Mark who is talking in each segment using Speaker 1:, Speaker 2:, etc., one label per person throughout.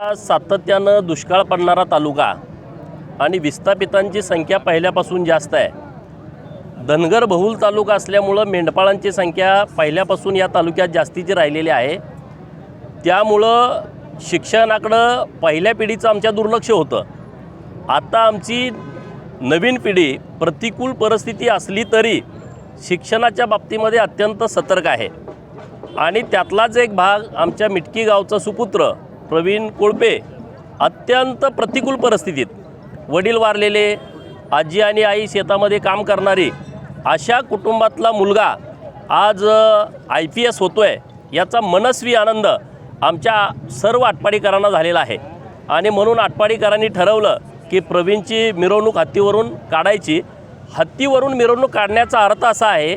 Speaker 1: सातत्यानं दुष्काळ पडणारा तालुका आणि विस्थापितांची संख्या पहिल्यापासून जास्त आहे। धनगर बहुल तालुका असल्यामुळं मेंढपाळांची संख्या पहिल्यापासून या तालुक्यात जास्तीची राहिलेली आहे। त्यामुळं शिक्षणाकडं पहिल्या पिढीचं आमच्या दुर्लक्ष होतं। आता आमची नवीन पिढी प्रतिकूल परिस्थिती असली तरी शिक्षणाच्या बाबतीमध्ये अत्यंत सतर्क आहे आणि त्यातलाच एक भाग आमच्या मिटकी गावचा सुपुत्र प्रवीण कोळपे अत्यंत प्रतिकूल परिस्थितीत वडील वारलेले, आजी आणि आई शेतामध्ये काम करणारी अशा कुटुंबातला मुलगा आज IPS होतोय याचा मनस्वी आनंद आमच्या सर्व आटपाडीकरांना झालेला आहे। आणि म्हणून आटपाडीकरांनी ठरवलं की प्रवीणची मिरवणूक हत्तीवरून काढायची। हत्तीवरून मिरवणूक काढण्याचा अर्थ असा आहे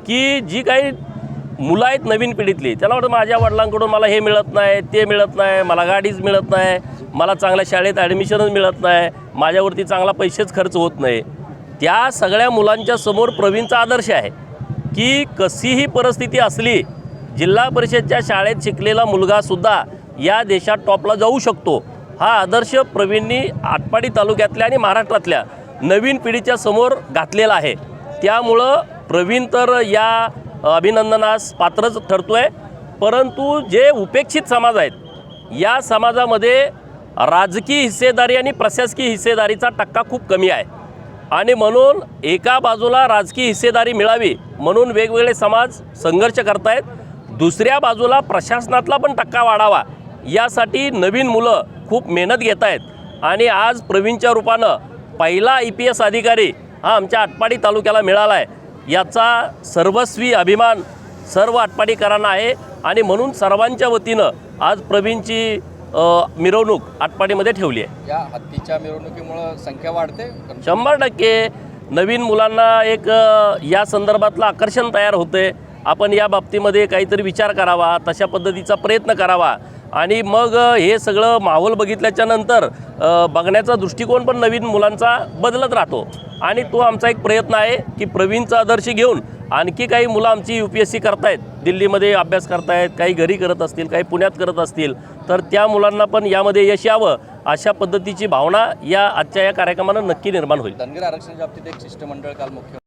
Speaker 1: की जी काही मुलं आहेत नवीन पिढीतली, त्याला वाटतं माझ्या वडिलांकडून मला हे मिळत नाही, ते मिळत नाही, मला गाडीच मिळत नाही, मला चांगल्या शाळेत ॲडमिशनच मिळत नाही, माझ्यावरती चांगला पैसेच खर्च होत नाही। त्या सगळ्या मुलांच्या समोर प्रवीणचा आदर्श आहे की कशीही परिस्थिती असली, जिल्हा परिषदच्या शाळेत शिकलेला मुलगासुद्धा या देशात टॉपला जाऊ शकतो। हा आदर्श प्रवीणनी आटपाडी तालुक्यातल्या आणि महाराष्ट्रातल्या नवीन पिढीच्या समोर घातलेला आहे। त्यामुळं प्रवीण तर या अभिनंदनास पात्रच ठरतोय। परंतु जे उपेक्षित समाज आहेत या समाजामध्ये राजकीय हिस्सेदारी आणि प्रशासकीय हिस्सेदारीचा टक्का खूप कमी आहे आणि म्हणून एका बाजूला राजकीय हिस्सेदारी मिळावी म्हणून वेगवेगळे समाज संघर्ष करतायत, दुसऱ्या बाजूला प्रशासनातला पण टक्का वाढावा यासाठी नवीन मुलं खूप मेहनत घेत आहेत। आणि आज प्रवीणच्या रूपानं पहिला IPS अधिकारी हा आमच्या आटपाडी तालुक्याला मिळाला आहे, याचा सर्वस्वी अभिमान सर्व आटपाडीकरांना आहे। आणि म्हणून सर्वांच्या वतीनं आज प्रवीणची मिरवणूक आटपाडीमध्ये ठेवली आहे।
Speaker 2: या हत्तीच्या मिरवणुकीमुळे संख्या वाढते
Speaker 1: 100%। नवीन मुलांना एक या संदर्भातलं आकर्षण तयार होते। आपण या बाबतीमध्ये काहीतरी विचार करावा, तशा पद्धतीचा प्रयत्न करावा आणि मग हे सगळं माहोल बघितल्याच्या नंतर बघण्याचा दृष्टिकोन पण नवीन मुलांचा बदलत राहतो। आणि तो आमचा एक प्रयत्न आहे की प्रवीणचा आदर्श घेऊन आणखी काही मुलं आमची UPSC करतायत, दिल्लीमध्ये अभ्यास करतायत, काही घरी करत असतील, काही पुण्यात करत असतील, तर त्या मुलांना पण यामध्ये यश यावं अशा पद्धतीची भावना या आजच्या या कार्यक्रमानं नक्की निर्माण होईल।
Speaker 2: धनगर आरक्षणाच्या बाबतीत एक शिष्टमंडळ काल मुख्यमंत्री